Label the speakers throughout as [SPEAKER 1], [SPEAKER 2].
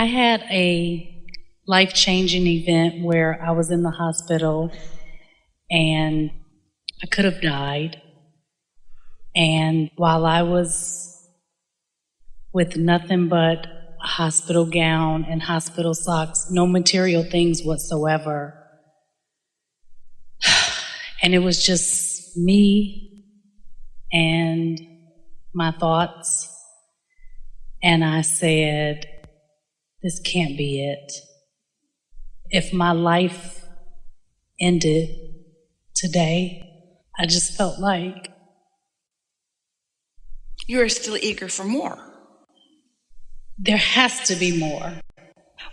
[SPEAKER 1] I had a life-changing event where I was in the hospital and I could have died. And while I was with nothing but a hospital gown and hospital socks, no material things whatsoever, and it was just me and my thoughts, and I said, this can't be it. If my life ended today, I just felt like...
[SPEAKER 2] You are still eager for more.
[SPEAKER 1] There has to be more.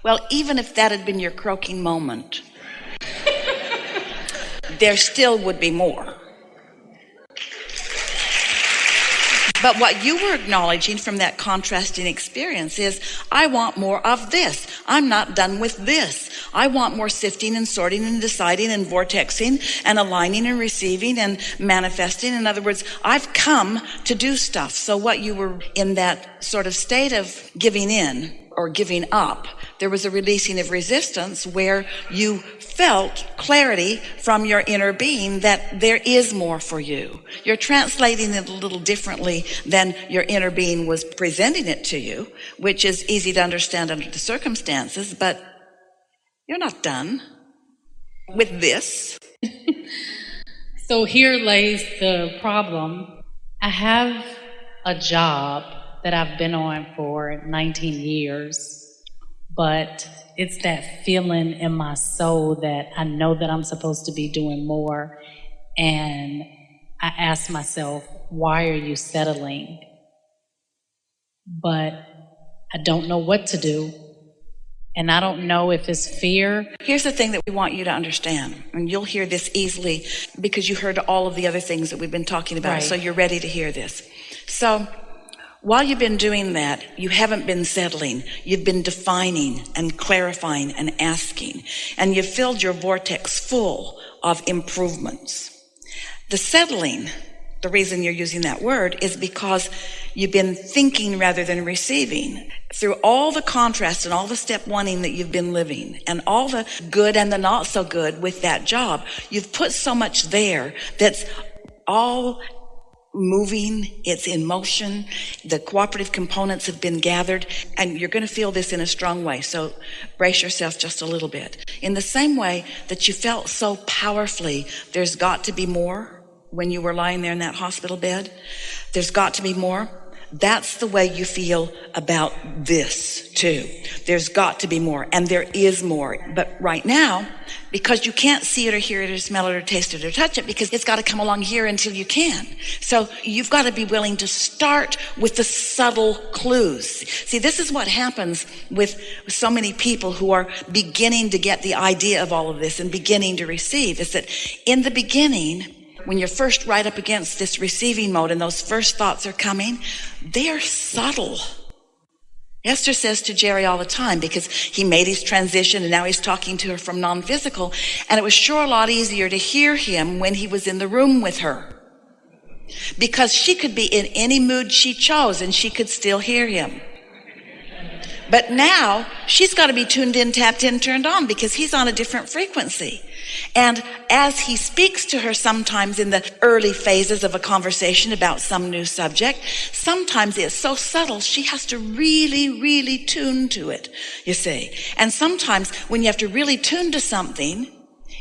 [SPEAKER 2] Well, even if that had been your croaking moment, there still would be more. But what you were acknowledging from that contrasting experience is, I want more of this. I'm not done with this. I want more sifting and sorting and deciding and vortexing and aligning and receiving and manifesting. In other words, I've come to do stuff. So what you were in that sort of state of giving in or giving up, there was a releasing of resistance where you felt clarity from your inner being that there is more for you. You're translating it a little differently than your inner being was presenting it to you, which is easy to understand under the circumstances, but you're not done with this.
[SPEAKER 1] So here lays the problem. I have a job that I've been on for 19 years, but it's that feeling in my soul that I know that I'm supposed to be doing more. And I ask myself, why are you settling? But I don't know what to do. And I don't know if it's fear.
[SPEAKER 2] Here's the thing that we want you to understand, and you'll hear this easily because you heard all of the other things that we've been talking about, right. So you're ready to hear this. So while you've been doing that, you haven't been settling. You've been defining and clarifying and asking. And you've filled your vortex full of improvements. The settling, the reason you're using that word, is because you've been thinking rather than receiving. Through all the contrast and all the step oneing that you've been living and all the good and the not so good with that job, you've put so much there that's all moving, it's in motion, the cooperative components have been gathered, and you're going to feel this in a strong way, so brace yourself just a little bit. In the same way that you felt so powerfully, there's got to be more when you were lying there in that hospital bed, there's got to be more. That's the way you feel about this too. There's got to be more, and there is more. But right now, because you can't see it or hear it or smell it or taste it or touch it, because it's got to come along here until you can. So you've got to be willing to start with the subtle clues. See, this is what happens with so many people who are beginning to get the idea of all of this and beginning to receive, is that in the beginning, when you're first right up against this receiving mode and those first thoughts are coming, they're subtle. Esther says to Jerry all the time, because he made his transition and now he's talking to her from non-physical, and it was sure a lot easier to hear him when he was in the room with her, because she could be in any mood she chose and she could still hear him. But now she's got to be tuned in, tapped in, turned on, because he's on a different frequency. And as he speaks to her sometimes in the early phases of a conversation about some new subject, sometimes it's so subtle she has to really, really tune to it, you see. And sometimes when you have to really tune to something,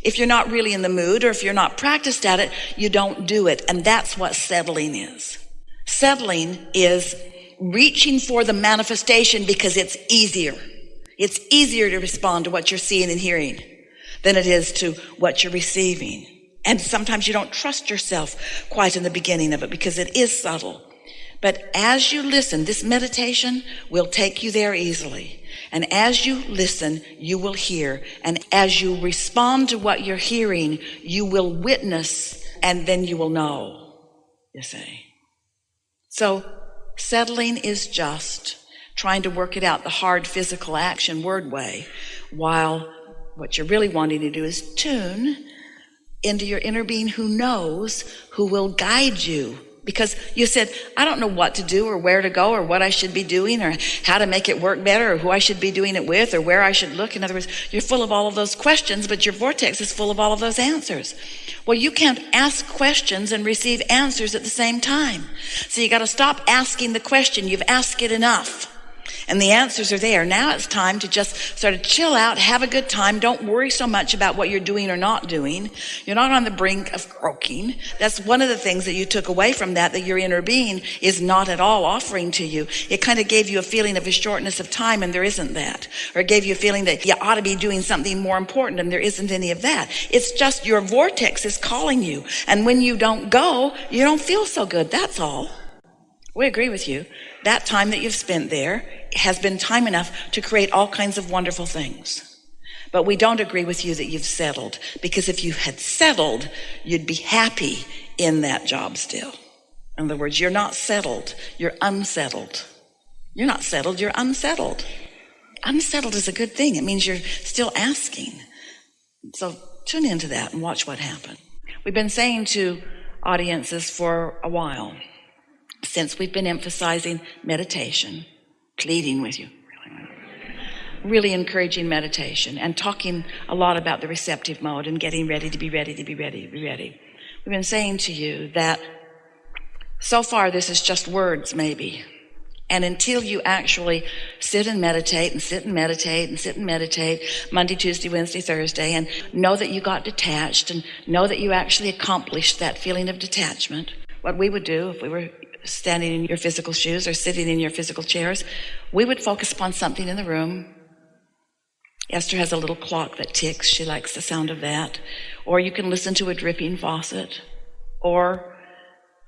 [SPEAKER 2] if you're not really in the mood or if you're not practiced at it, you don't do it. And that's what settling is. Settling is reaching for the manifestation because it's easier. It's easier to respond to what you're seeing and hearing than it is to what you're receiving. And sometimes you don't trust yourself quite in the beginning of it because it is subtle. But as you listen, this meditation will take you there easily. And as you listen, you will hear. And as you respond to what you're hearing, you will witness, and then you will know, you see. So settling is just trying to work it out the hard physical action word way, while what you're really wanting to do is tune into your inner being who knows, who will guide you Because you said, I don't know what to do or where to go or what I should be doing or how to make it work better or who I should be doing it with or where I should look. In other words, you're full of all of those questions, but your vortex is full of all of those answers. Well, you can't ask questions and receive answers at the same time. So you got to stop asking the question. You've asked it enough. And the answers are there. Now it's time to just sort of chill out, have a good time. Don't worry so much about what you're doing or not doing. You're not on the brink of croaking. That's one of the things that you took away from that your inner being is not at all offering to you. It kind of gave you a feeling of a shortness of time, and there isn't that. Or it gave you a feeling that you ought to be doing something more important, and there isn't any of that. It's just your vortex is calling you. And when you don't go, you don't feel so good. That's all. We agree with you. That time that you've spent there has been time enough to create all kinds of wonderful things. But we don't agree with you that you've settled, because if you had settled, you'd be happy in that job still. In other words, you're not settled, you're unsettled. You're not settled, you're unsettled. Unsettled is a good thing. It means you're still asking. So tune into that and watch what happens. We've been saying to audiences for a while, since we've been emphasizing meditation, pleading with you, really encouraging meditation and talking a lot about the receptive mode and getting ready to be ready, to be ready, to be ready. We've been saying to you that so far this is just words maybe. And until you actually sit and meditate and sit and meditate and sit and meditate Monday, Tuesday, Wednesday, Thursday, and know that you got detached and know that you actually accomplished that feeling of detachment, what we would do if we were standing in your physical shoes or sitting in your physical chairs, we would focus upon something in the room. Esther has a little clock that ticks. She likes the sound of that. Or you can listen to a dripping faucet or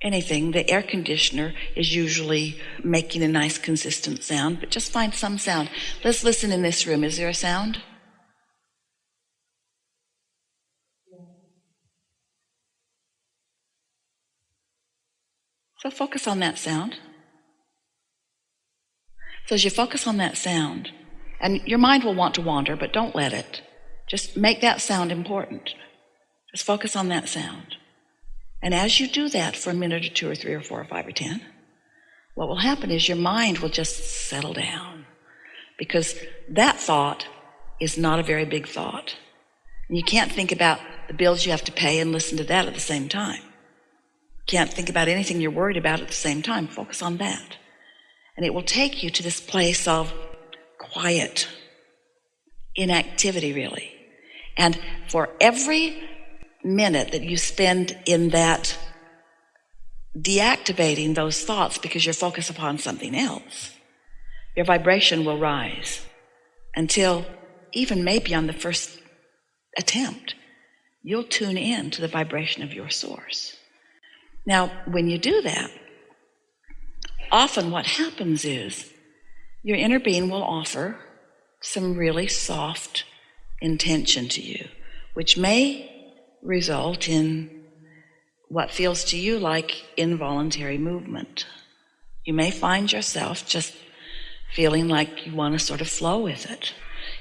[SPEAKER 2] anything. The air conditioner is usually making a nice consistent sound, but just find some sound. Let's listen in this room. Is there a sound? So focus on that sound. So as you focus on that sound, and your mind will want to wander, but don't let it. Just make that sound important. Just focus on that sound. And as you do that for a minute or two or three or four or five or 10, what will happen is your mind will just settle down, because that thought is not a very big thought. And you can't think about the bills you have to pay and listen to that at the same time. Can't think about anything you're worried about at the same time. Focus on that. And it will take you to this place of quiet, inactivity really. And for every minute that you spend in that deactivating those thoughts because you're focused upon something else, your vibration will rise until even maybe on the first attempt, you'll tune in to the vibration of your source. Now, when you do that, often what happens is your inner being will offer some really soft intention to you, which may result in what feels to you like involuntary movement. You may find yourself just feeling like you want to sort of flow with it.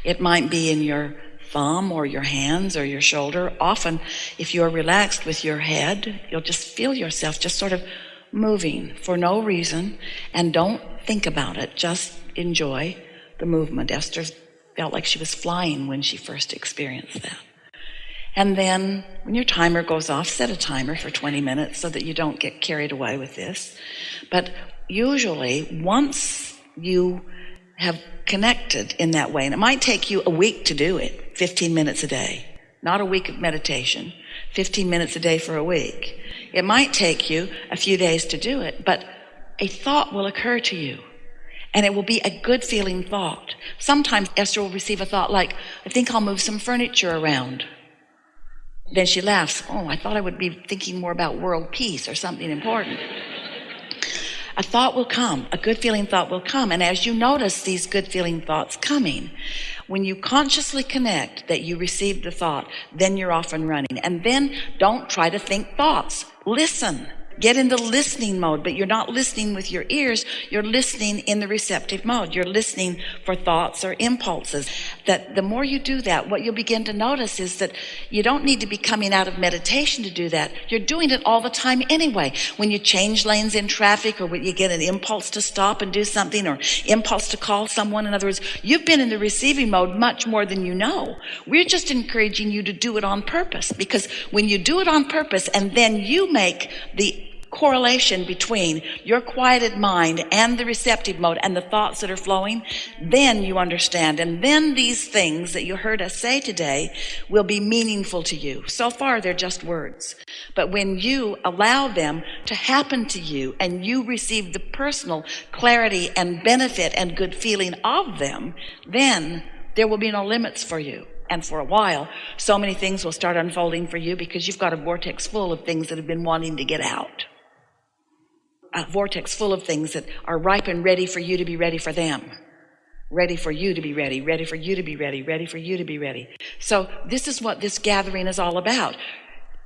[SPEAKER 2] It might be in your thumb or your hands or your shoulder. Often, if you're relaxed with your head, you'll just feel yourself just sort of moving for no reason, and don't think about it. Just enjoy the movement. Esther felt like she was flying when she first experienced that. And then when your timer goes off, set a timer for 20 minutes so that you don't get carried away with this. But usually, once you have connected in that way, and it might take you a week to do it, 15 minutes a day, not a week of meditation, 15 minutes a day for a week. It might take you a few days to do it, but a thought will occur to you, and it will be a good feeling thought. Sometimes Esther will receive a thought like, I think I'll move some furniture around. Then she laughs, oh, I thought I would be thinking more about world peace or something important. A thought will come, a good feeling thought will come, and as you notice these good feeling thoughts coming, when you consciously connect that you received the thought, then you're off and running. And then don't try to think thoughts. Listen. get in the listening mode, but you're not listening with your ears. You're listening in the receptive mode. You're listening for thoughts or impulses. That the more you do that, what you'll begin to notice is that you don't need to be coming out of meditation to do that. You're doing it all the time anyway. When you change lanes in traffic, or when you get an impulse to stop and do something, or impulse to call someone, in other words, you've been in the receiving mode much more than you know. We're just encouraging you to do it on purpose, because when you do it on purpose and then you make the correlation between your quieted mind and the receptive mode and the thoughts that are flowing, then you understand. And then these things that you heard us say today will be meaningful to you. So far, they're just words. But when you allow them to happen to you and you receive the personal clarity and benefit and good feeling of them, then there will be no limits for you. And for a while, so many things will start unfolding for you because you've got a vortex full of things that have been wanting to get out. A vortex full of things that are ripe and ready for you to be ready for them. Ready for you to be ready, ready for you to be ready, ready for you to be ready. So this is what this gathering is all about.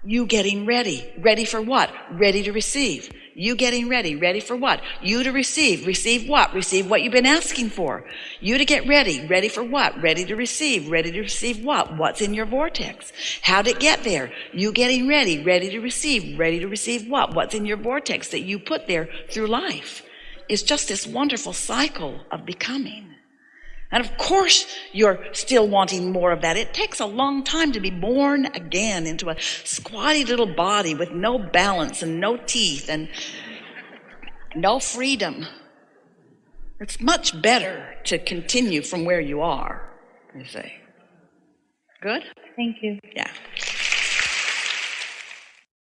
[SPEAKER 2] You getting ready. Ready for what? Ready to receive. You getting ready. Ready for what? You to receive. Receive what? Receive what you've been asking for. You to get ready. Ready for what? Ready to receive. Ready to receive what? What's in your vortex? How'd it get there? You getting ready. Ready to receive. Ready to receive what? What's in your vortex that you put there through life? It's just this wonderful cycle of becoming. And of course, you're still wanting more of that. It takes a long time to be born again into a squatty little body with no balance and no teeth and no freedom. It's much better to continue from where you are, you see. Good?
[SPEAKER 1] Thank you.
[SPEAKER 2] Yeah.